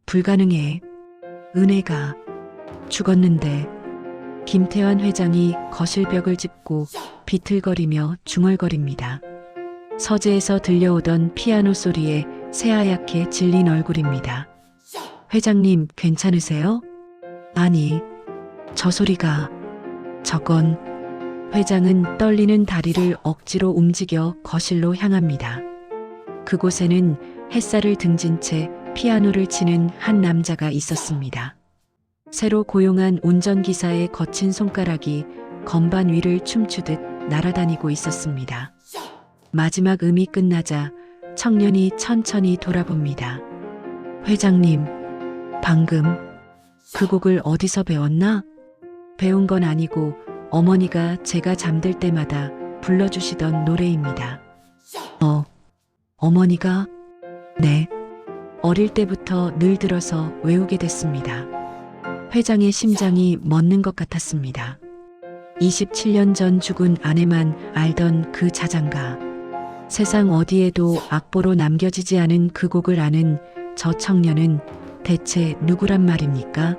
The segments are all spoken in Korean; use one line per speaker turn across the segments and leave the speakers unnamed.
불가능해. 은혜가 죽었는데. 김태환 회장이 거실벽을 짚고 비틀거리며 중얼거립니다. 서재에서 들려오던 피아노 소리에 새하얗게 질린 얼굴입니다. 회장님, 괜찮으세요? 아니, 저 소리가. 저건. 회장은 떨리는 다리를 억지로 움직여 거실로 향합니다. 그곳에는 햇살을 등진 채 피아노를 치는 한 남자가 있었습니다. 새로 고용한 운전기사의 거친 손가락이 건반 위를 춤추듯 날아다니고 있었습니다. 마지막 음이 끝나자 청년이 천천히 돌아봅니다. 회장님, 방금 그 곡을 어디서 배웠나? 배운 건 아니고 어머니가 제가 잠들 때마다 불러주시던 노래입니다. 어머니가? 네. 어릴 때부터 늘 들어서 외우게 됐습니다. 회장의 심장이 멎는 것 같았습니다. 27년 전 죽은 아내만 알던 그 자장가. 세상 어디에도 악보로 남겨지지 않은 그 곡을 아는 저 청년은 대체 누구란 말입니까?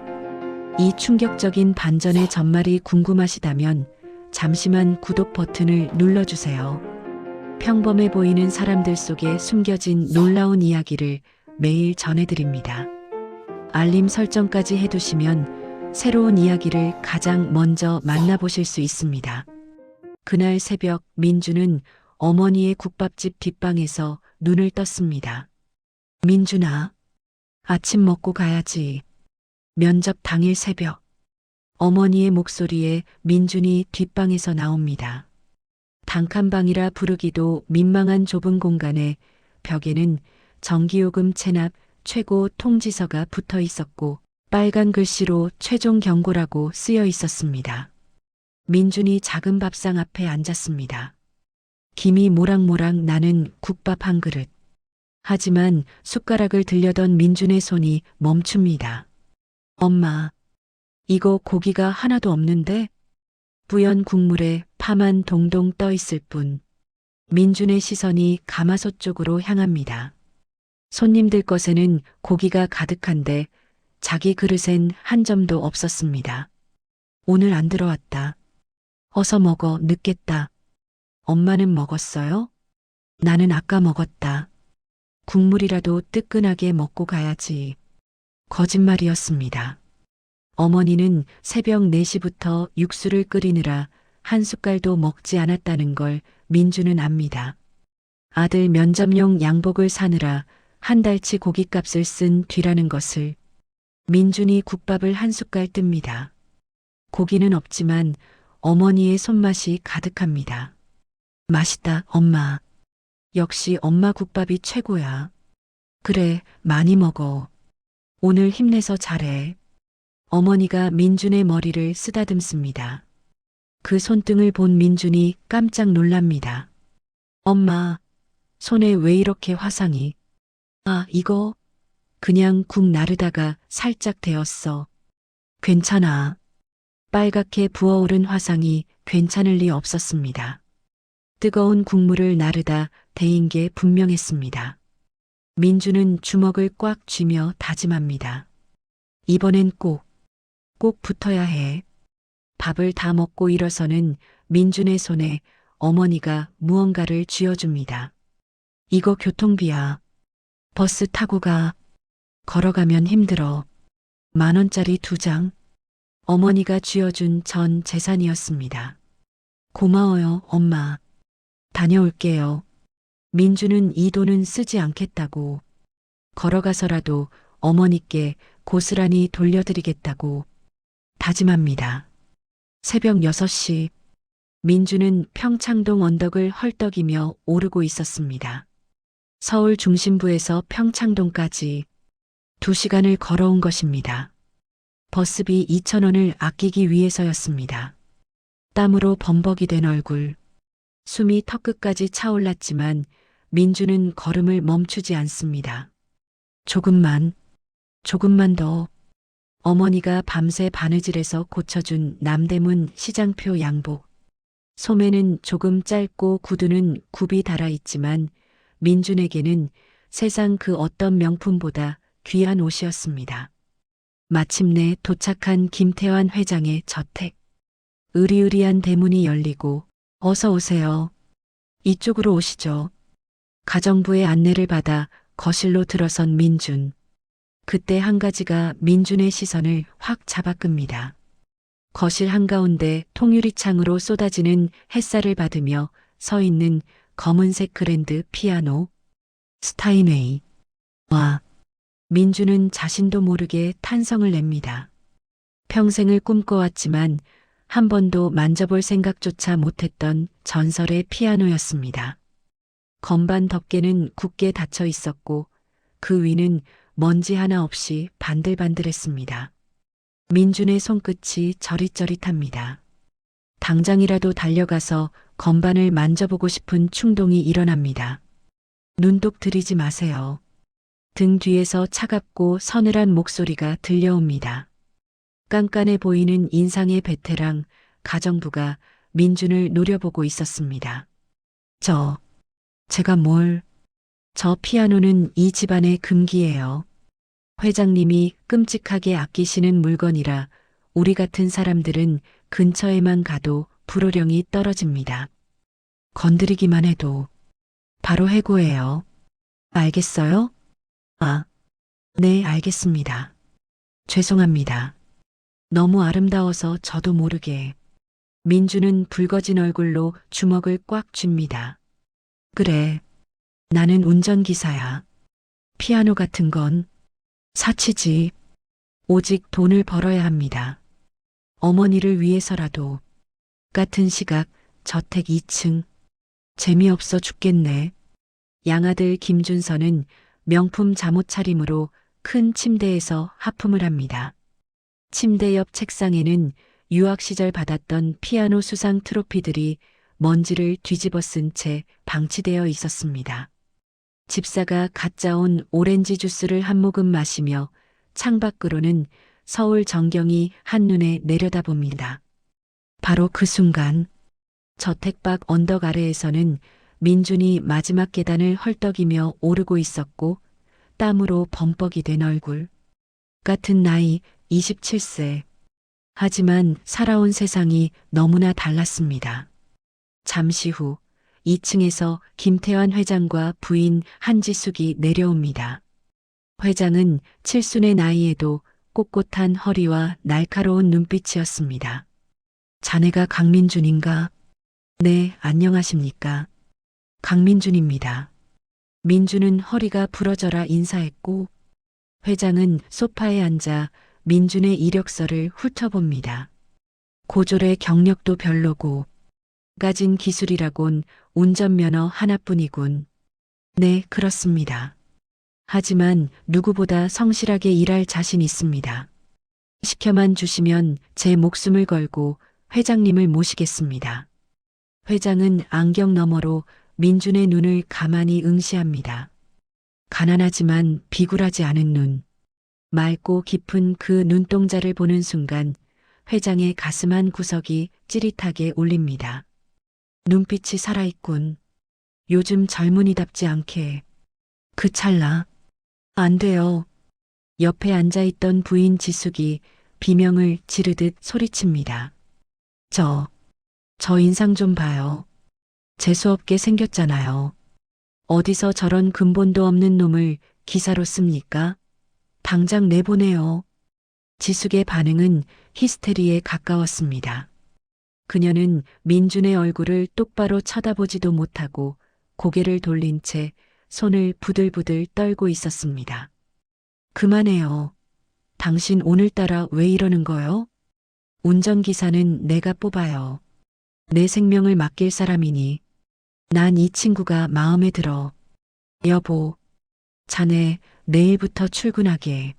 이 충격적인 반전의 전말이 궁금하시다면 잠시만 구독 버튼을 눌러주세요. 평범해 보이는 사람들 속에 숨겨진 놀라운 이야기를 매일 전해드립니다. 알림 설정까지 해두시면 새로운 이야기를 가장 먼저 만나보실 수 있습니다. 그날 새벽 민주는 어머니의 국밥집 뒷방에서 눈을 떴습니다. 민준아, 아침 먹고 가야지. 면접 당일 새벽. 어머니의 목소리에 민준이 뒷방에서 나옵니다. 단칸방이라 부르기도 민망한 좁은 공간에 벽에는 전기요금 체납 최고 통지서가 붙어 있었고 빨간 글씨로 최종 경고라고 쓰여 있었습니다. 민준이 작은 밥상 앞에 앉았습니다. 김이 모락모락 나는 국밥 한 그릇. 하지만 숟가락을 들려던 민준의 손이 멈춥니다. 엄마, 이거 고기가 하나도 없는데? 부연 국물에 파만 동동 떠 있을 뿐. 민준의 시선이 가마솥 쪽으로 향합니다. 손님들 것에는 고기가 가득한데 자기 그릇엔 한 점도 없었습니다. 오늘 안 들어왔다. 어서 먹어, 늦겠다. 엄마는 먹었어요? 나는 아까 먹었다. 국물이라도 뜨끈하게 먹고 가야지. 거짓말이었습니다. 어머니는 새벽 4시부터 육수를 끓이느라 한 숟갈도 먹지 않았다는 걸 민주는 압니다. 아들 면접용 양복을 사느라 한 달치 고깃값을 쓴 뒤라는 것을. 민준이 국밥을 한 숟갈 뜹니다. 고기는 없지만 어머니의 손맛이 가득합니다. 맛있다, 엄마. 역시 엄마 국밥이 최고야. 그래, 많이 먹어. 오늘 힘내서 잘해. 어머니가 민준의 머리를 쓰다듬습니다. 그 손등을 본 민준이 깜짝 놀랍니다. 엄마, 손에 왜 이렇게 화상이? 아, 이거 그냥 국 나르다가 살짝 데었어. 괜찮아. 빨갛게 부어오른 화상이 괜찮을 리 없었습니다. 뜨거운 국물을 나르다 데인 게 분명했습니다. 민주는 주먹을 꽉 쥐며 다짐합니다. 이번엔 꼭 붙어야 해. 밥을 다 먹고 일어서는 민준의 손에 어머니가 무언가를 쥐어줍니다. 이거 교통비야. 버스 타고 가. 걸어가면 힘들어. 10,000원짜리 2장. 어머니가 쥐어준 전 재산이었습니다. 고마워요, 엄마. 다녀올게요. 민주는 이 돈은 쓰지 않겠다고. 걸어가서라도 어머니께 고스란히 돌려드리겠다고 다짐합니다. 새벽 6시. 민주는 평창동 언덕을 헐떡이며 오르고 있었습니다. 서울 중심부에서 평창동까지 2시간을 걸어온 것입니다. 버스비 2,000원을 아끼기 위해서였습니다. 땀으로 범벅이 된 얼굴. 숨이 턱끝까지 차올랐지만 민주는 걸음을 멈추지 않습니다. 조금만 더. 어머니가 밤새 바느질해서 고쳐준 남대문 시장표 양복. 소매는 조금 짧고 구두는 굽이 달아있지만 민준에게는 세상 그 어떤 명품보다 귀한 옷이었습니다. 마침내 도착한 김태환 회장의 저택. 으리으리한 대문이 열리고 어서 오세요. 이쪽으로 오시죠. 가정부의 안내를 받아 거실로 들어선 민준. 그때 한 가지가 민준의 시선을 확 잡아끕니다. 거실 한가운데 통유리창으로 쏟아지는 햇살을 받으며 서 있는 검은색 그랜드 피아노. 스타인웨이. 와. 민준은 자신도 모르게 탄성을 냅니다. 평생을 꿈꿔왔지만 한 번도 만져볼 생각조차 못했던 전설의 피아노였습니다. 건반 덮개는 굳게 닫혀 있었고 그 위는 먼지 하나 없이 반들반들했습니다. 민준의 손끝이 저릿저릿합니다. 당장이라도 달려가서 건반을 만져보고 싶은 충동이 일어납니다. 눈독 들이지 마세요. 등 뒤에서 차갑고 서늘한 목소리가 들려옵니다. 깐깐해 보이는 인상의 베테랑 가정부가 민준을 노려보고 있었습니다. 제가 저 피아노는 이 집안의 금기예요. 회장님이 끔찍하게 아끼시는 물건이라 우리 같은 사람들은 근처에만 가도 불호령이 떨어집니다. 건드리기만 해도 바로 해고해요. 알겠어요? 네, 알겠습니다. 죄송합니다. 너무 아름다워서 저도 모르게. 민주는 붉어진 얼굴로 주먹을 꽉 쥡니다. 그래, 나는 운전기사야. 피아노 같은 건 사치지. 오직 돈을 벌어야 합니다. 어머니를 위해서라도. 같은 시각 저택 2층. 재미없어 죽겠네. 양아들 김준서는 명품 잠옷 차림으로 큰 침대에서 하품을 합니다. 침대 옆 책상에는 유학 시절 받았던 피아노 수상 트로피들이 먼지를 뒤집어 쓴 채 방치되어 있었습니다. 집사가 가짜 온 오렌지 주스를 한 모금 마시며 창밖으로는 서울 전경이 한눈에 내려다봅니다. 바로 그 순간 저택 밖 언덕 아래에서는 민준이 마지막 계단을 헐떡이며 오르고 있었고 땀으로 범벅이 된 얼굴. 같은 나이 27세. 하지만 살아온 세상이 너무나 달랐습니다. 잠시 후 2층에서 김태환 회장과 부인 한지숙이 내려옵니다. 회장은 칠순의 나이에도 꼿꼿한 허리와 날카로운 눈빛이었습니다. 자네가 강민준인가? 네, 안녕하십니까. 강민준입니다. 민준은 허리가 부러져라 인사했고 회장은 소파에 앉아 민준의 이력서를 훑어봅니다. 고졸의 경력도 별로고 가진 기술이라곤 운전면허 하나뿐이군. 네, 그렇습니다. 하지만 누구보다 성실하게 일할 자신 있습니다. 시켜만 주시면 제 목숨을 걸고 회장님을 모시겠습니다. 회장은 안경 너머로 민준의 눈을 가만히 응시합니다. 가난하지만 비굴하지 않은 눈. 맑고 깊은 그 눈동자를 보는 순간 회장의 가슴 한 구석이 찌릿하게 울립니다. 눈빛이 살아있군. 요즘 젊은이답지 않게. 그 찰나. 안 돼요. 옆에 앉아있던 부인 지숙이 비명을 지르듯 소리칩니다. 저 인상 좀 봐요. 재수없게 생겼잖아요. 어디서 저런 근본도 없는 놈을 기사로 씁니까? 당장 내보내요. 지숙의 반응은 히스테리에 가까웠습니다. 그녀는 민준의 얼굴을 똑바로 쳐다보지도 못하고 고개를 돌린 채 손을 부들부들 떨고 있었습니다. 그만해요. 당신 오늘따라 왜 이러는 거요? 운전기사는 내가 뽑아요. 내 생명을 맡길 사람이니. 난 이 친구가 마음에 들어. 여보, 자네 내일부터 출근하게.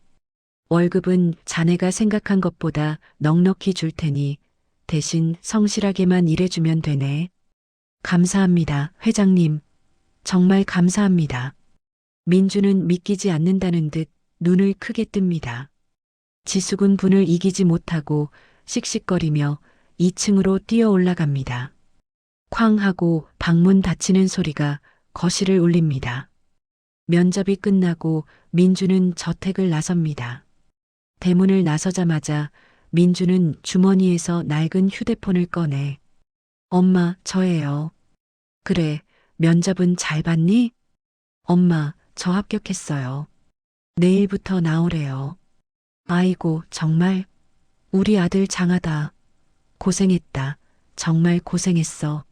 월급은 자네가 생각한 것보다 넉넉히 줄 테니 대신 성실하게만 일해주면 되네. 감사합니다, 회장님. 정말 감사합니다. 민주는 믿기지 않는다는 듯 눈을 크게 뜹니다. 지숙은 분을 이기지 못하고 씩씩거리며 2층으로 뛰어 올라갑니다. 쾅 하고 방문 닫히는 소리가 거실을 울립니다. 면접이 끝나고 민주는 저택을 나섭니다. 대문을 나서자마자 민주는 주머니에서 낡은 휴대폰을 꺼내. 엄마, 저예요. 그래, 면접은 잘 봤니? 엄마, 저 합격했어요. 내일부터 나오래요. 아이고, 정말? 우리 아들 장하다. 고생했다. 정말 고생했어.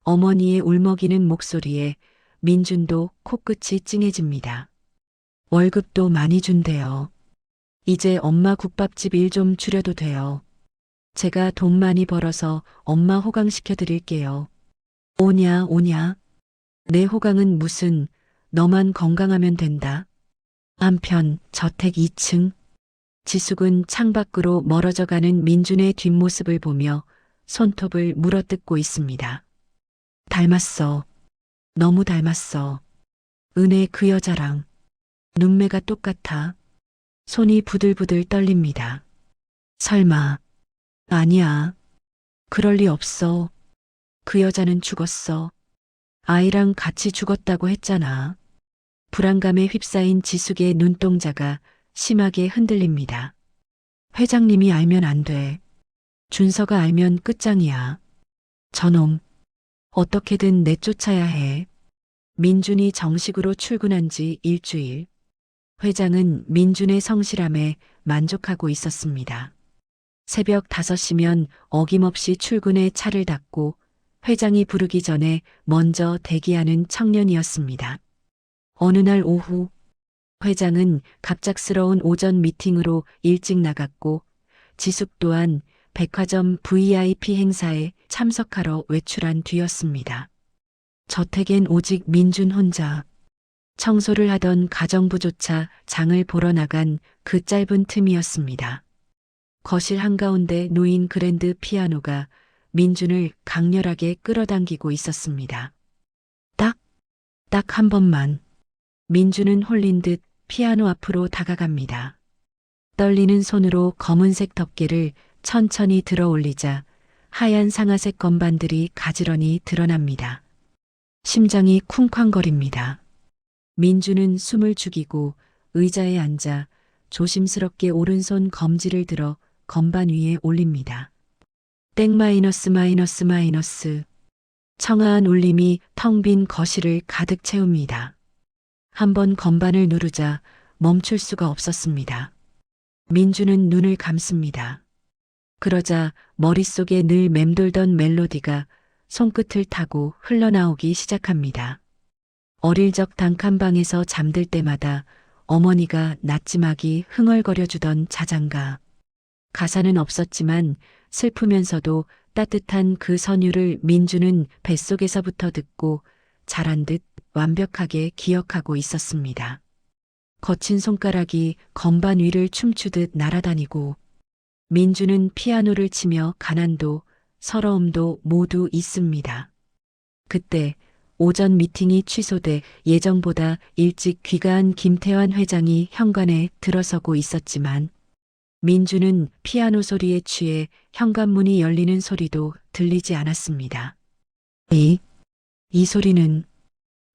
어머니의 울먹이는 목소리에 민준도 코끝이 찡해집니다. 월급도 많이 준대요. 이제 엄마 국밥집 일 좀 줄여도 돼요. 제가 돈 많이 벌어서 엄마 호강시켜 드릴게요. 오냐, 오냐. 내 호강은 무슨, 너만 건강하면 된다. 한편 저택 2층. 지숙은 창밖으로 멀어져 가는 민준의 뒷모습을 보며 손톱을 물어뜯고 있습니다. 닮았어. 너무 닮았어. 은혜 그 여자랑. 눈매가 똑같아. 손이 부들부들 떨립니다. 설마. 아니야. 그럴 리 없어. 그 여자는 죽었어. 아이랑 같이 죽었다고 했잖아. 불안감에 휩싸인 지숙의 눈동자가 심하게 흔들립니다. 회장님이 알면 안 돼. 준서가 알면 끝장이야. 저놈. 어떻게든 내쫓아야 해. 민준이 정식으로 출근한 지 일주일. 회장은 민준의 성실함에 만족하고 있었습니다. 새벽 5시면 어김없이 출근해 차를 닫고 회장이 부르기 전에 먼저 대기하는 청년이었습니다. 어느 날 오후 회장은 갑작스러운 오전 미팅으로 일찍 나갔고 지숙 또한 백화점 VIP 행사에 참석하러 외출한 뒤였습니다. 저택엔 오직 민준 혼자. 청소를 하던 가정부조차 장을 보러 나간 그 짧은 틈이었습니다. 거실 한가운데 놓인 그랜드 피아노가 민준을 강렬하게 끌어당기고 있었습니다. 딱 한 번만. 민준은 홀린 듯 피아노 앞으로 다가갑니다. 떨리는 손으로 검은색 덮개를 천천히 들어 올리자 하얀 상아색 건반들이 가지런히 드러납니다. 심장이 쿵쾅거립니다. 민주는 숨을 죽이고 의자에 앉아 조심스럽게 오른손 검지를 들어 건반 위에 올립니다. 땡 마이너스 마이너스 마이너스. 청아한 울림이 텅 빈 거실을 가득 채웁니다. 한번 건반을 누르자 멈출 수가 없었습니다. 민주는 눈을 감습니다. 그러자 머릿속에 늘 맴돌던 멜로디가 손끝을 타고 흘러나오기 시작합니다. 어릴 적 단칸방에서 잠들 때마다 어머니가 나지막이 흥얼거려주던 자장가. 가사는 없었지만 슬프면서도 따뜻한 그 선율을 민주는 뱃속에서부터 듣고 자란 듯 완벽하게 기억하고 있었습니다. 거친 손가락이 건반 위를 춤추듯 날아다니고 민주는 피아노를 치며 가난도 서러움도 모두 있습니다. 그때 오전 미팅이 취소돼 예정보다 일찍 귀가한 김태환 회장이 현관에 들어서고 있었지만 민주는 피아노 소리에 취해 현관문이 열리는 소리도 들리지 않았습니다. 이 소리는.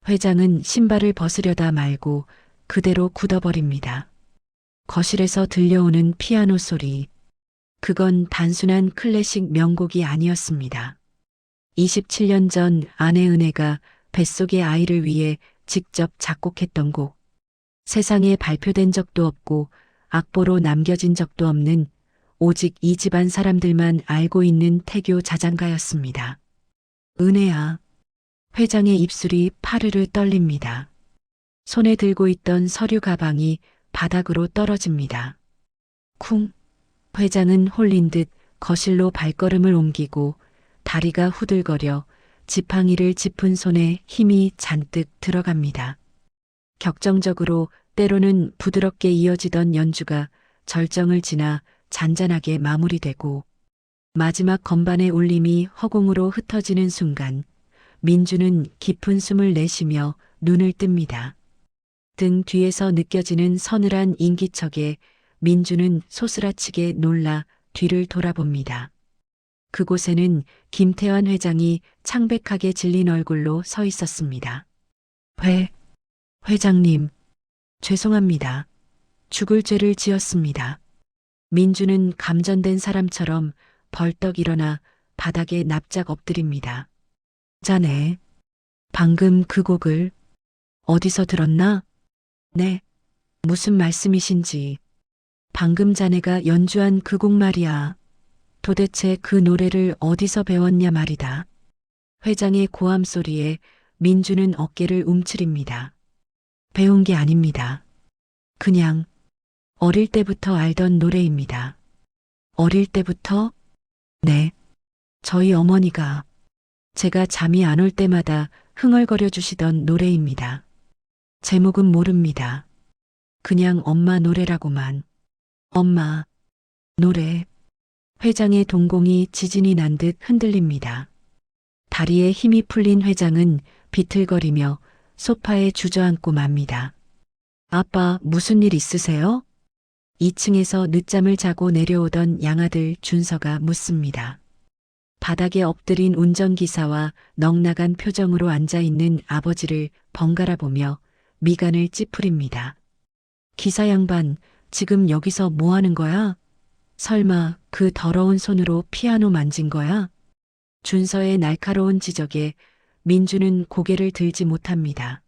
회장은 신발을 벗으려다 말고 그대로 굳어버립니다. 거실에서 들려오는 피아노 소리. 그건 단순한 클래식 명곡이 아니었습니다. 27년 전 아내 은혜가 뱃속의 아이를 위해 직접 작곡했던 곡. 세상에 발표된 적도 없고 악보로 남겨진 적도 없는 오직 이 집안 사람들만 알고 있는 태교 자장가였습니다. 은혜야. 회장의 입술이 파르르 떨립니다. 손에 들고 있던 서류 가방이 바닥으로 떨어집니다. 쿵. 회장은 홀린 듯 거실로 발걸음을 옮기고 다리가 후들거려 지팡이를 짚은 손에 힘이 잔뜩 들어갑니다. 격정적으로 때로는 부드럽게 이어지던 연주가 절정을 지나 잔잔하게 마무리되고 마지막 건반의 울림이 허공으로 흩어지는 순간 민주는 깊은 숨을 내쉬며 눈을 뜹니다. 등 뒤에서 느껴지는 서늘한 인기척에 민주는 소스라치게 놀라 뒤를 돌아봅니다. 그곳에는 김태환 회장이 창백하게 질린 얼굴로 서 있었습니다. 회장님, 죄송합니다. 죽을 죄를 지었습니다. 민주는 감전된 사람처럼 벌떡 일어나 바닥에 납작 엎드립니다. 자네, 방금 그 곡을 어디서 들었나? 네, 무슨 말씀이신지. 방금 자네가 연주한 그 곡 말이야. 도대체 그 노래를 어디서 배웠냐 말이다. 회장의 고함 소리에 민주는 어깨를 움츠립니다. 배운 게 아닙니다. 그냥 어릴 때부터 알던 노래입니다. 어릴 때부터? 네. 저희 어머니가 제가 잠이 안 올 때마다 흥얼거려 주시던 노래입니다. 제목은 모릅니다. 그냥 엄마 노래라고만. 엄마 노래. 회장의 동공이 지진이 난 듯 흔들립니다. 다리에 힘이 풀린 회장은 비틀거리며 소파에 주저앉고 맙니다. 아빠, 무슨 일 있으세요? 2층에서 늦잠을 자고 내려오던 양아들 준서가 묻습니다. 바닥에 엎드린 운전기사와 넉나간 표정으로 앉아있는 아버지를 번갈아 보며 미간을 찌푸립니다. 기사 양반, 지금 여기서 뭐 하는 거야? 설마 그 더러운 손으로 피아노 만진 거야? 준서의 날카로운 지적에 민주는 고개를 들지 못합니다.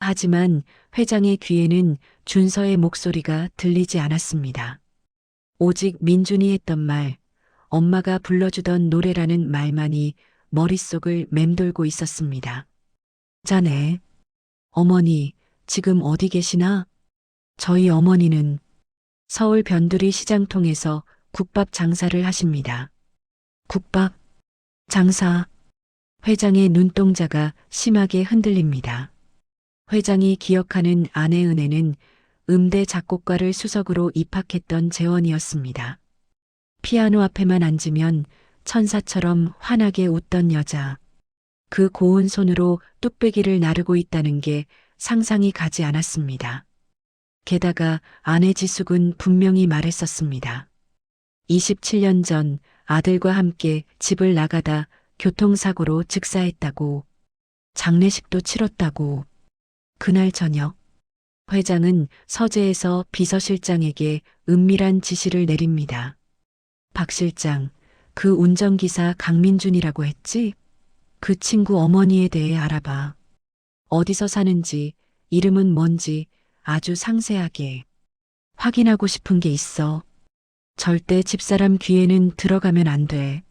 하지만 회장의 귀에는 준서의 목소리가 들리지 않았습니다. 오직 민준이 했던 말, 엄마가 불러주던 노래라는 말만이 머릿속을 맴돌고 있었습니다. 자네, 어머니, 지금 어디 계시나? 저희 어머니는 서울 변두리 시장통에서 국밥 장사를 하십니다. 국밥 장사. 회장의 눈동자가 심하게 흔들립니다. 회장이 기억하는 아내 은혜는 음대 작곡가를 수석으로 입학했던 재원이었습니다. 피아노 앞에만 앉으면 천사처럼 환하게 웃던 여자. 그 고운 손으로 뚝배기를 나르고 있다는 게 상상이 가지 않았습니다. 게다가 아내 지숙은 분명히 말했었습니다. 27년 전 아들과 함께 집을 나가다 교통사고로 즉사했다고. 장례식도 치렀다고. 그날 저녁 회장은 서재에서 비서실장에게 은밀한 지시를 내립니다. 박 실장, 그 운전기사 강민준이라고 했지? 그 친구 어머니에 대해 알아봐. 어디서 사는지, 이름은 뭔지 아주 상세하게. 확인하고 싶은 게 있어. 절대 집사람 귀에는 들어가면 안 돼.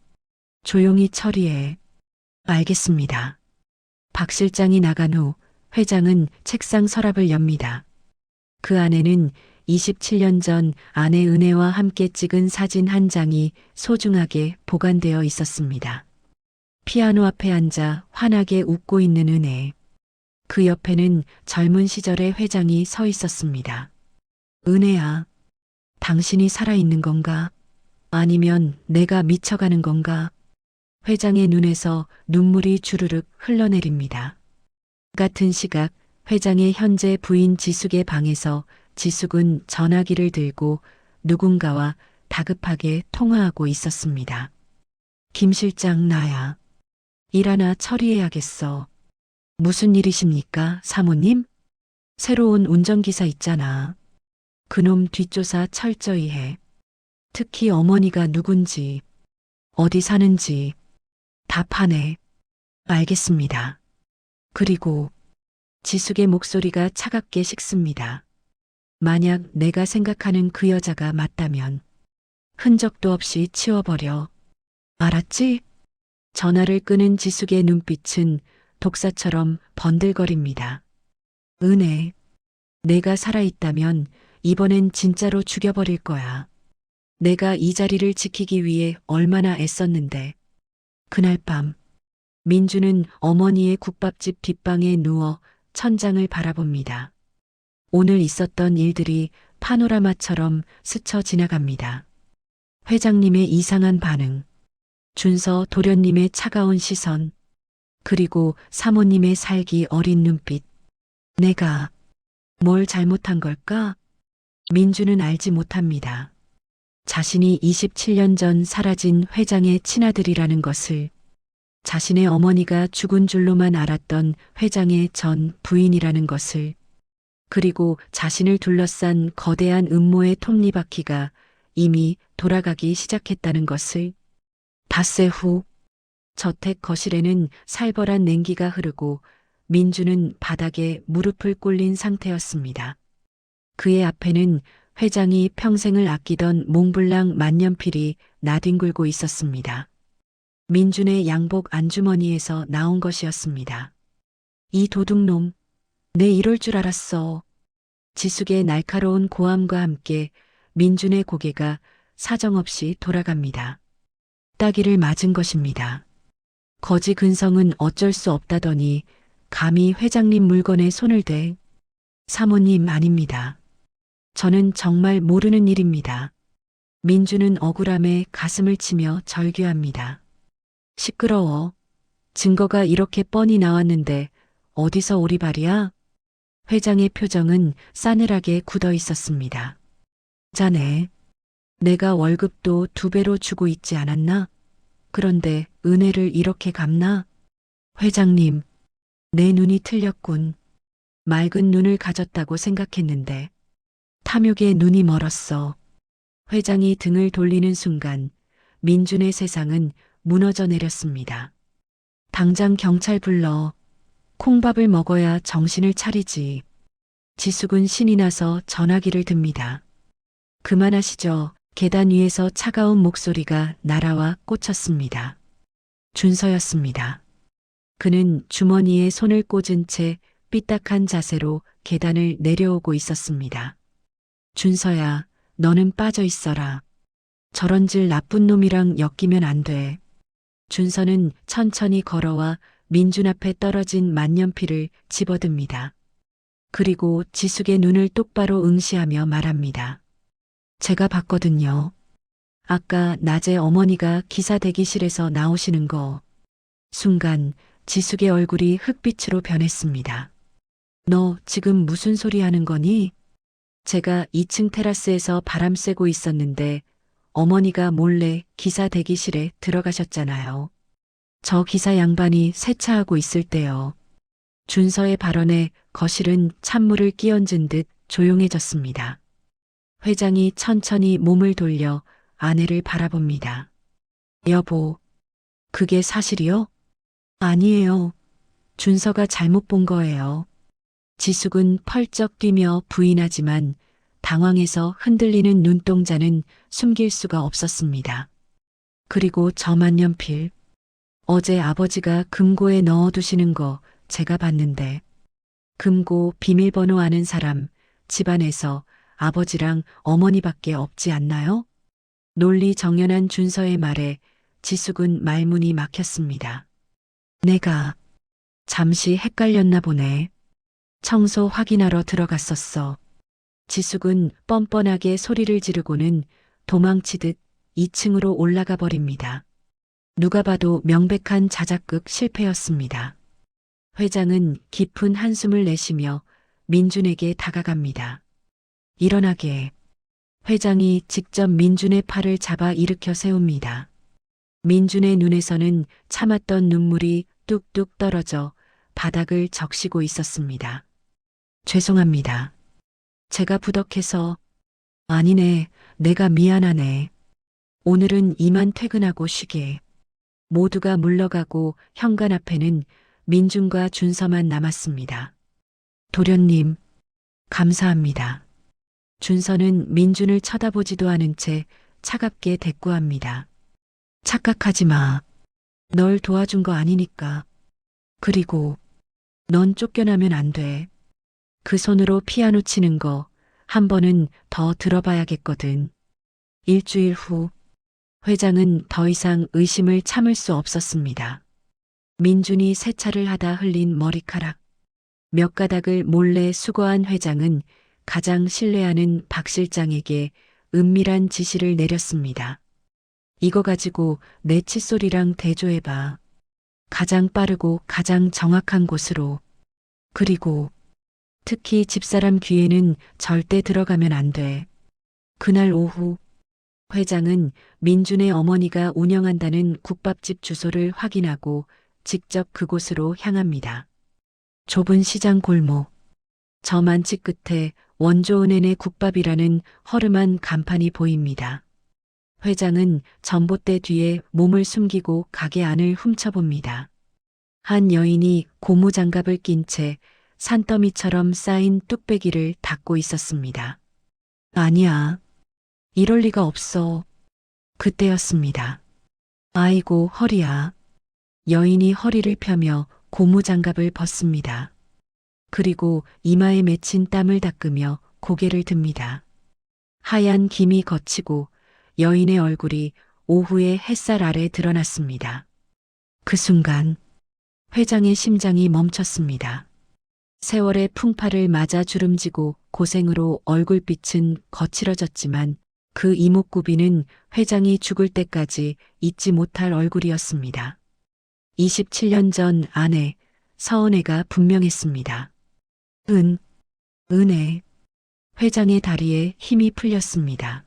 조용히 처리해. 알겠습니다. 박 실장이 나간 후 회장은 책상 서랍을 엽니다. 그 안에는 27년 전 아내 은혜와 함께 찍은 사진 한 장이 소중하게 보관되어 있었습니다. 피아노 앞에 앉아 환하게 웃고 있는 은혜. 그 옆에는 젊은 시절의 회장이 서 있었습니다. 은혜야, 당신이 살아있는 건가? 아니면 내가 미쳐가는 건가? 회장의 눈에서 눈물이 주르륵 흘러내립니다. 같은 시각 회장의 현재 부인 지숙의 방에서 지숙은 전화기를 들고 누군가와 다급하게 통화하고 있었습니다. 김 실장, 나야. 일 하나 처리해야겠어. 무슨 일이십니까, 사모님? 새로운 운전기사 있잖아. 그놈 뒷조사 철저히 해. 특히 어머니가 누군지, 어디 사는지 다 파내. 알겠습니다. 그리고 지숙의 목소리가 차갑게 식습니다. 만약 내가 생각하는 그 여자가 맞다면 흔적도 없이 치워버려. 알았지? 전화를 끄는 지숙의 눈빛은 독사처럼 번들거립니다. 은혜, 내가 살아있다면 이번엔 진짜로 죽여버릴 거야. 내가 이 자리를 지키기 위해 얼마나 애썼는데. 그날 밤 민주는 어머니의 국밥집 뒷방에 누워 천장을 바라봅니다. 오늘 있었던 일들이 파노라마처럼 스쳐 지나갑니다. 회장님의 이상한 반응, 준서 도련님의 차가운 시선, 그리고 사모님의 살기 어린 눈빛. 내가 뭘 잘못한 걸까? 민주는 알지 못합니다. 자신이 27년 전 사라진 회장의 친아들이라는 것을, 자신의 어머니가 죽은 줄로만 알았던 회장의 전 부인이라는 것을, 그리고 자신을 둘러싼 거대한 음모의 톱니바퀴가 이미 돌아가기 시작했다는 것을. 닷새 후 저택 거실에는 살벌한 냉기가 흐르고 민주는 바닥에 무릎을 꿇린 상태였습니다. 그의 앞에는 회장이 평생을 아끼던 몽블랑 만년필이 나뒹굴고 있었습니다. 민준의 양복 안주머니에서 나온 것이었습니다. 이 도둑놈, 내 이럴 줄 알았어. 지숙의 날카로운 고함과 함께 민준의 고개가 사정없이 돌아갑니다. 따기를 맞은 것입니다. 거지 근성은 어쩔 수 없다더니 감히 회장님 물건에 손을 대. 사모님 아닙니다. 저는 정말 모르는 일입니다. 민주는 억울함에 가슴을 치며 절규합니다. 시끄러워. 증거가 이렇게 뻔히 나왔는데 어디서 오리발이야? 회장의 표정은 싸늘하게 굳어 있었습니다. 자네, 내가 월급도 2배로 주고 있지 않았나? 그런데 은혜를 이렇게 갚나? 회장님, 내 눈이 틀렸군. 맑은 눈을 가졌다고 생각했는데 탐욕에 눈이 멀었어. 회장이 등을 돌리는 순간 민준의 세상은 무너져 내렸습니다. 당장 경찰 불러. 콩밥을 먹어야 정신을 차리지. 지숙은 신이 나서 전화기를 듭니다. 그만하시죠. 계단 위에서 차가운 목소리가 날아와 꽂혔습니다. 준서였습니다. 그는 주머니에 손을 꽂은 채 삐딱한 자세로 계단을 내려오고 있었습니다. 준서야, 너는 빠져 있어라. 저런질 나쁜 놈이랑 엮이면 안 돼. 준서는 천천히 걸어와 민준 앞에 떨어진 만년필을 집어듭니다. 그리고 지숙의 눈을 똑바로 응시하며 말합니다. 제가 봤거든요. 아까 낮에 어머니가 기사 대기실에서 나오시는 거. 순간 지숙의 얼굴이 흑빛으로 변했습니다. 너 지금 무슨 소리 하는 거니? 제가 2층 테라스에서 바람 쐬고 있었는데 어머니가 몰래 기사 대기실에 들어가셨잖아요. 저 기사 양반이 세차하고 있을 때요. 준서의 발언에 거실은 찬물을 끼얹은 듯 조용해졌습니다. 회장이 천천히 몸을 돌려 아내를 바라봅니다. 여보, 그게 사실이요? 아니에요. 준서가 잘못 본 거예요. 지숙은 펄쩍 뛰며 부인하지만 당황해서 흔들리는 눈동자는 숨길 수가 없었습니다. 그리고 저 만년필. 어제 아버지가 금고에 넣어두시는 거 제가 봤는데 금고 비밀번호 아는 사람 집안에서 아버지랑 어머니밖에 없지 않나요? 논리정연한 준서의 말에 지숙은 말문이 막혔습니다. 내가 잠시 헷갈렸나 보네. 청소 확인하러 들어갔었어. 지숙은 뻔뻔하게 소리를 지르고는 도망치듯 2층으로 올라가 버립니다. 누가 봐도 명백한 자작극 실패였습니다. 회장은 깊은 한숨을 내쉬며 민준에게 다가갑니다. 일어나게. 회장이 직접 민준의 팔을 잡아 일으켜 세웁니다. 민준의 눈에서는 참았던 눈물이 뚝뚝 떨어져 바닥을 적시고 있었습니다. 죄송합니다. 제가 부덕해서. 아니네, 내가 미안하네. 오늘은 이만 퇴근하고 쉬게. 모두가 물러가고 현관 앞에는 민준과 준서만 남았습니다. 도련님, 감사합니다. 준서는 민준을 쳐다보지도 않은 채 차갑게 대꾸합니다. 착각하지 마. 널 도와준 거 아니니까. 그리고 넌 쫓겨나면 안 돼. 그 손으로 피아노 치는 거 한 번은 더 들어봐야겠거든. 일주일 후 회장은 더 이상 의심을 참을 수 없었습니다. 민준이 세차를 하다 흘린 머리카락. 몇 가닥을 몰래 수거한 회장은 가장 신뢰하는 박 실장에게 은밀한 지시를 내렸습니다. 이거 가지고 내 칫솔이랑 대조해봐. 가장 빠르고 가장 정확한 곳으로. 그리고 특히 집사람 귀에는 절대 들어가면 안 돼. 그날 오후 회장은 민준의 어머니가 운영한다는 국밥집 주소를 확인하고 직접 그곳으로 향합니다. 좁은 시장 골목. 저 만치 끝에 원조은행의 국밥이라는 허름한 간판이 보입니다. 회장은 전봇대 뒤에 몸을 숨기고 가게 안을 훔쳐봅니다. 한 여인이 고무장갑을 낀 채 산더미처럼 쌓인 뚝배기를 닦고 있었습니다. 아니야. 이럴 리가 없어. 그때였습니다. 아이고, 허리야. 여인이 허리를 펴며 고무장갑을 벗습니다. 그리고 이마에 맺힌 땀을 닦으며 고개를 듭니다. 하얀 김이 걷히고 여인의 얼굴이 오후의 햇살 아래 드러났습니다. 그 순간 회장의 심장이 멈췄습니다. 세월의 풍파를 맞아 주름지고 고생으로 얼굴빛은 거칠어졌지만 그 이목구비는 회장이 죽을 때까지 잊지 못할 얼굴이었습니다. 27년 전 아내 서은혜가 분명했습니다. 은혜. 회장의 다리에 힘이 풀렸습니다.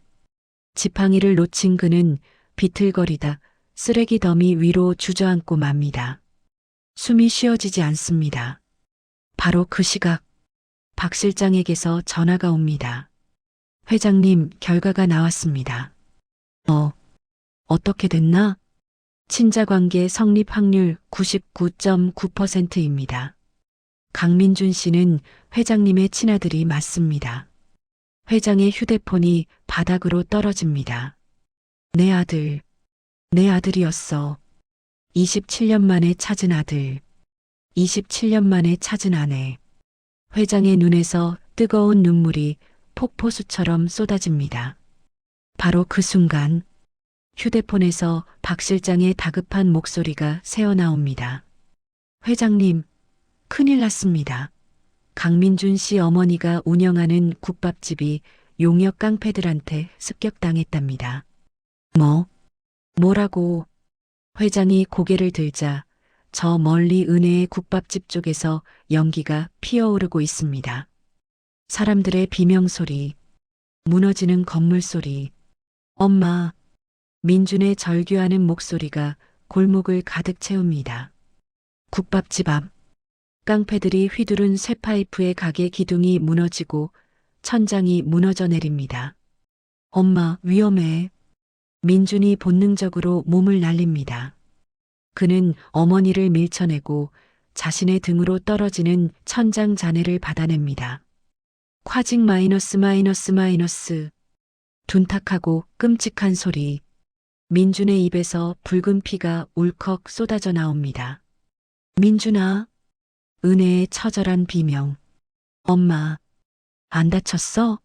지팡이를 놓친 그는 비틀거리다 쓰레기 더미 위로 주저앉고 맙니다. 숨이 쉬어지지 않습니다. 바로 그 시각 박 실장에게서 전화가 옵니다. 회장님, 결과가 나왔습니다. 어떻게 됐나? 친자관계 성립 확률 99.9%입니다. 강민준 씨는 회장님의 친아들이 맞습니다. 회장의 휴대폰이 바닥으로 떨어집니다. 내 아들이었어. 27년 만에 찾은 아들. 27년 만에 찾은 아내. 회장의 눈에서 뜨거운 눈물이 폭포수처럼 쏟아집니다. 바로 그 순간 휴대폰에서 박 실장의 다급한 목소리가 새어나옵니다. 회장님, 큰일 났습니다. 강민준 씨 어머니가 운영하는 국밥집이 용역 깡패들한테 습격당했답니다. 뭐라고? 회장이 고개를 들자 저 멀리 은혜의 국밥집 쪽에서 연기가 피어오르고 있습니다. 사람들의 비명소리, 무너지는 건물 소리, 엄마, 민준의 절규하는 목소리가 골목을 가득 채웁니다. 국밥집 앞, 깡패들이 휘두른 쇠파이프에 가게 기둥이 무너지고 천장이 무너져 내립니다. 엄마, 위험해. 민준이 본능적으로 몸을 날립니다. 그는 어머니를 밀쳐내고 자신의 등으로 떨어지는 천장 잔해를 받아냅니다. 콰직 마이너스. 둔탁하고 끔찍한 소리. 민준의 입에서 붉은 피가 울컥 쏟아져 나옵니다. 민준아. 은혜의 처절한 비명. 엄마, 안 다쳤어?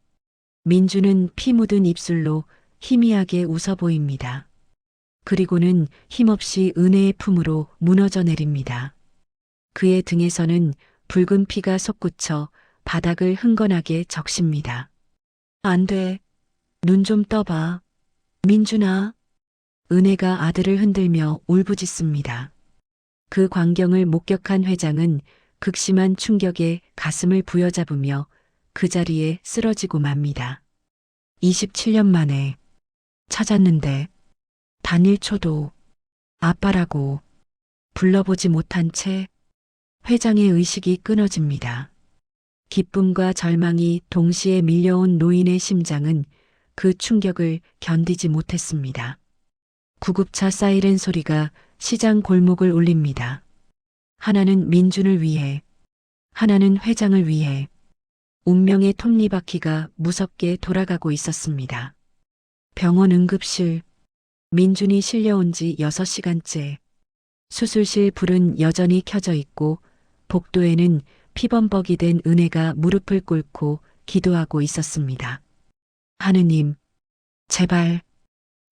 민준은 피 묻은 입술로 희미하게 웃어 보입니다. 그리고는 힘없이 은혜의 품으로 무너져 내립니다. 그의 등에서는 붉은 피가 솟구쳐 바닥을 흥건하게 적십니다. 안 돼. 눈 좀 떠봐. 민준아. 은혜가 아들을 흔들며 울부짖습니다. 그 광경을 목격한 회장은 극심한 충격에 가슴을 부여잡으며 그 자리에 쓰러지고 맙니다. 27년 만에 찾았는데 단 1초도 아빠라고 불러보지 못한 채 회장의 의식이 끊어집니다. 기쁨과 절망이 동시에 밀려온 노인의 심장은 그 충격을 견디지 못했습니다. 구급차 사이렌 소리가 시장 골목을 울립니다. 하나는 민준을 위해, 하나는 회장을 위해 운명의 톱니바퀴가 무섭게 돌아가고 있었습니다. 병원 응급실, 민준이 실려온 지 6시간째. 수술실 불은 여전히 켜져 있고 복도에는 피범벅이 된 은혜가 무릎을 꿇고 기도하고 있었습니다. 하느님, 제발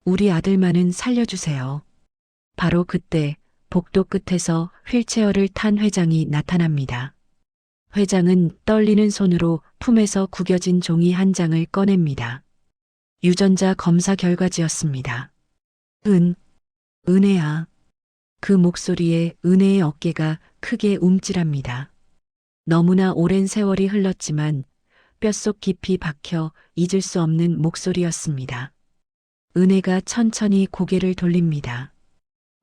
우리 아들만은 살려주세요. 바로 그때 복도 끝에서 휠체어를 탄 회장이 나타납니다. 회장은 떨리는 손으로 품에서 구겨진 종이 한 장을 꺼냅니다. 유전자 검사 결과지였습니다. 은혜야. 그 목소리에 은혜의 어깨가 크게 움찔합니다. 너무나 오랜 세월이 흘렀지만 뼛속 깊이 박혀 잊을 수 없는 목소리였습니다. 은혜가 천천히 고개를 돌립니다.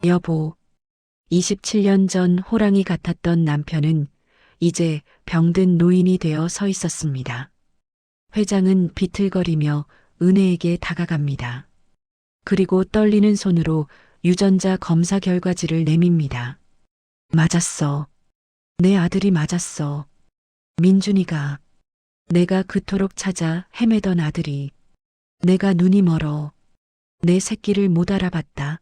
여보, 27년 전 호랑이 같았던 남편은 이제 병든 노인이 되어 서 있었습니다. 회장은 비틀거리며 은혜에게 다가갑니다. 그리고 떨리는 손으로 유전자 검사 결과지를 내밉니다. 맞았어. 내 아들이 맞았어. 민준이가, 내가 그토록 찾아 헤매던 아들이, 내가 눈이 멀어 내 새끼를 못 알아봤다.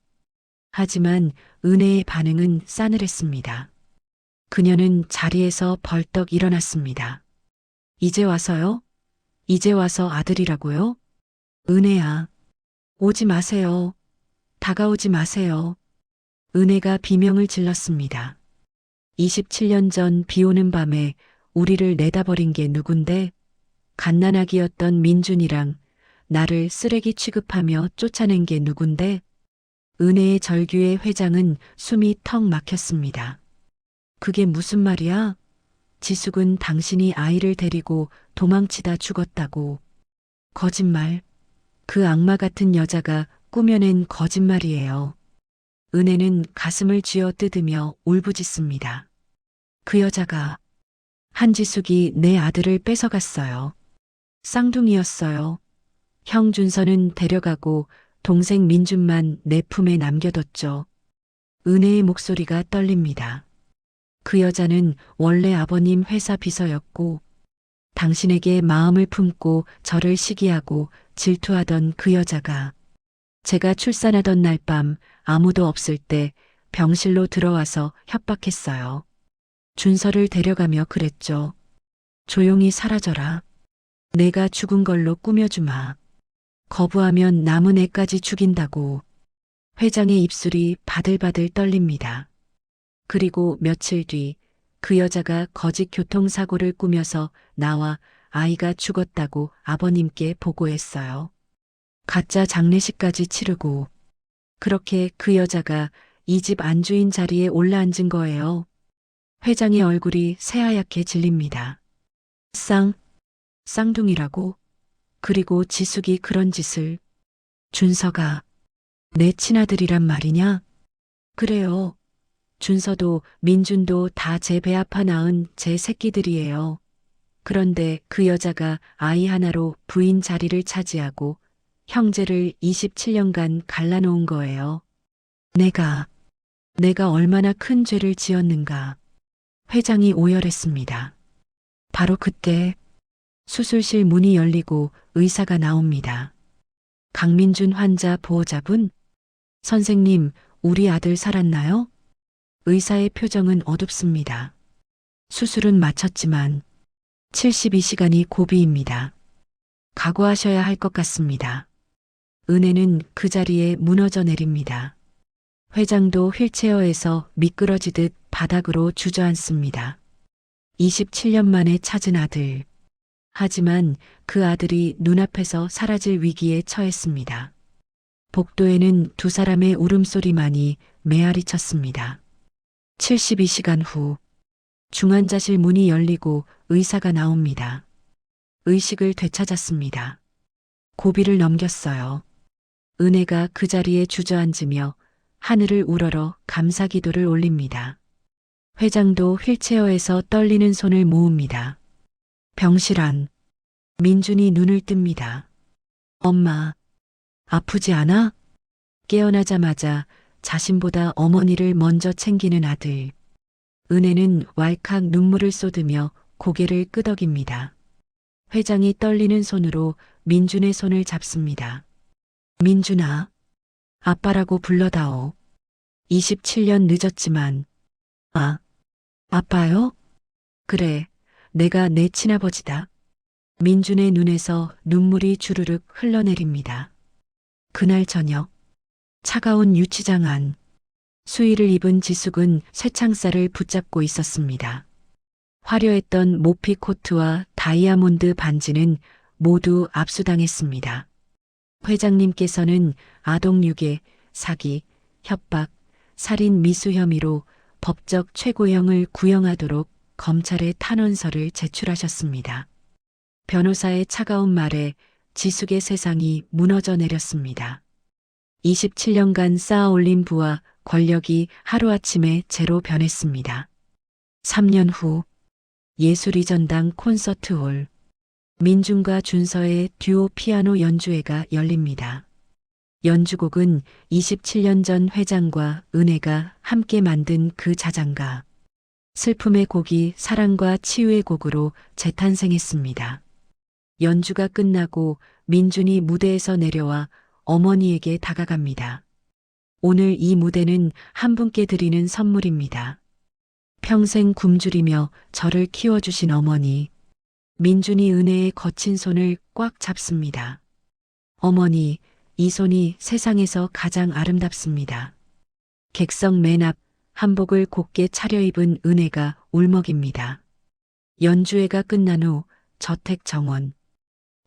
하지만 은혜의 반응은 싸늘했습니다. 그녀는 자리에서 벌떡 일어났습니다. 이제 와서요? 이제 와서 아들이라고요? 은혜야, 오지 마세요. 다가오지 마세요. 은혜가 비명을 질렀습니다. 27년 전 비 오는 밤에 우리를 내다버린 게 누군데? 갓난아기였던 민준이랑 나를 쓰레기 취급하며 쫓아낸 게 누군데? 은혜의 절규에 회장은 숨이 턱 막혔습니다. 그게 무슨 말이야? 지숙은 당신이 아이를 데리고 도망치다 죽었다고. 거짓말. 그 악마 같은 여자가 꾸며낸 거짓말이에요. 은혜는 가슴을 쥐어 뜯으며 울부짖습니다. 그 여자가, 한지숙이 내 아들을 뺏어갔어요. 쌍둥이였어요. 형 준서는 데려가고 동생 민준만 내 품에 남겨뒀죠. 은혜의 목소리가 떨립니다. 그 여자는 원래 아버님 회사 비서였고 당신에게 마음을 품고 저를 시기하고 질투하던 그 여자가 제가 출산하던 날 밤 아무도 없을 때 병실로 들어와서 협박했어요. 준서를 데려가며 그랬죠. 조용히 사라져라. 내가 죽은 걸로 꾸며주마. 거부하면 남은 애까지 죽인다고. 회장의 입술이 바들바들 떨립니다. 그리고 며칠 뒤 그 여자가 거짓 교통사고를 꾸며서 나와 아이가 죽었다고 아버님께 보고했어요. 가짜 장례식까지 치르고 그렇게 그 여자가 이 집 안주인 자리에 올라앉은 거예요. 회장의 얼굴이 새하얗게 질립니다. 쌍둥이라고? 그리고 지숙이 그런 짓을. 준서가 내 친아들이란 말이냐? 그래요. 준서도 민준도 다 제 배 아파 낳은 제 새끼들이에요. 그런데 그 여자가 아이 하나로 부인 자리를 차지하고 형제를 27년간 갈라놓은 거예요. 내가 얼마나 큰 죄를 지었는가. 회장이 오열했습니다. 바로 그때 수술실 문이 열리고 의사가 나옵니다. 강민준 환자 보호자분? 선생님, 우리 아들 살았나요? 의사의 표정은 어둡습니다. 수술은 마쳤지만 72시간이 고비입니다. 각오하셔야 할 것 같습니다. 은혜는 그 자리에 무너져 내립니다. 회장도 휠체어에서 미끄러지듯 바닥으로 주저앉습니다. 27년 만에 찾은 아들. 하지만 그 아들이 눈앞에서 사라질 위기에 처했습니다. 복도에는 두 사람의 울음소리만이 메아리 쳤습니다. 72시간 후 중환자실 문이 열리고 의사가 나옵니다. 의식을 되찾았습니다. 고비를 넘겼어요. 은혜가 그 자리에 주저앉으며 하늘을 우러러 감사기도를 올립니다. 회장도 휠체어에서 떨리는 손을 모읍니다. 병실 안. 민준이 눈을 뜹니다. 엄마, 아프지 않아? 깨어나자마자 자신보다 어머니를 먼저 챙기는 아들. 은혜는 왈칵 눈물을 쏟으며 고개를 끄덕입니다. 회장이 떨리는 손으로 민준의 손을 잡습니다. 민준아, 아빠라고 불러다오. 27년 늦었지만, 아빠요? 그래, 내가 내 친아버지다. 민준의 눈에서 눈물이 주르륵 흘러내립니다. 그날 저녁, 차가운 유치장 안, 수의를 입은 지숙은 쇠창살을 붙잡고 있었습니다. 화려했던 모피 코트와 다이아몬드 반지는 모두 압수당했습니다. 회장님께서는 아동유괴, 사기, 협박, 살인 미수 혐의로 법적 최고형을 구형하도록 검찰에 탄원서를 제출하셨습니다. 변호사의 차가운 말에 지숙의 세상이 무너져 내렸습니다. 27년간 쌓아올린 부와 권력이 하루아침에 제로 변했습니다. 3년 후 예술의 전당 콘서트홀. 민중과 준서의 듀오 피아노 연주회가 열립니다. 연주곡은 27년 전 회장과 은혜가 함께 만든 그 자장가. 슬픔의 곡이 사랑과 치유의 곡으로 재탄생했습니다. 연주가 끝나고 민준이 무대에서 내려와 어머니에게 다가갑니다. 오늘 이 무대는 한 분께 드리는 선물입니다. 평생 굶주리며 저를 키워주신 어머니. 민준이 은혜의 거친 손을 꽉 잡습니다. 어머니, 이 손이 세상에서 가장 아름답습니다. 객석 맨 앞 한복을 곱게 차려입은 은혜가 울먹입니다. 연주회가 끝난 후 저택 정원.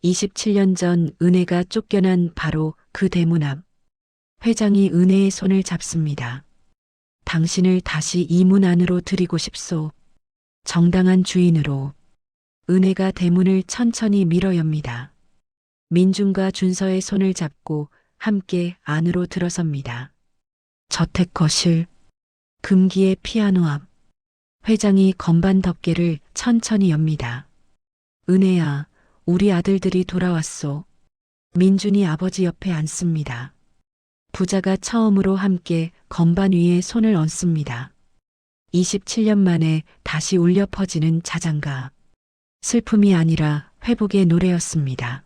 27년 전 은혜가 쫓겨난 바로 그 대문 앞. 회장이 은혜의 손을 잡습니다. 당신을 다시 이 문 안으로 들이고 싶소. 정당한 주인으로. 은혜가 대문을 천천히 밀어 엽니다. 민준과 준서의 손을 잡고 함께 안으로 들어섭니다. 저택 거실. 금기의 피아노 앞. 회장이 건반 덮개를 천천히 엽니다. 은혜야, 우리 아들들이 돌아왔소. 민준이 아버지 옆에 앉습니다. 부자가 처음으로 함께 건반 위에 손을 얹습니다. 27년 만에 다시 울려 퍼지는 자장가. 슬픔이 아니라 회복의 노래였습니다.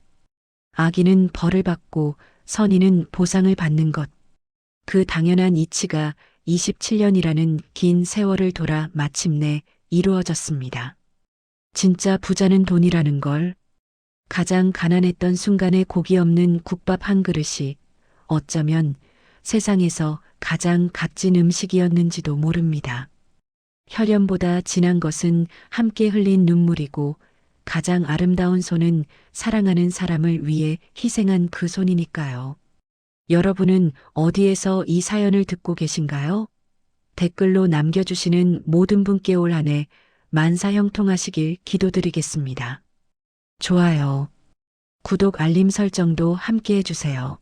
악인은 벌을 받고 선인은 보상을 받는 것. 그 당연한 이치가 27년이라는 긴 세월을 돌아 마침내 이루어졌습니다. 진짜 부자는 돈이라는 걸. 가장 가난했던 순간에 고기 없는 국밥 한 그릇이 어쩌면 세상에서 가장 값진 음식이었는지도 모릅니다. 혈연보다 진한 것은 함께 흘린 눈물이고 가장 아름다운 손은 사랑하는 사람을 위해 희생한 그 손이니까요. 여러분은 어디에서 이 사연을 듣고 계신가요? 댓글로 남겨주시는 모든 분께 올 한 해 만사형통하시길 기도드리겠습니다. 좋아요, 구독, 알림 설정도 함께 해주세요.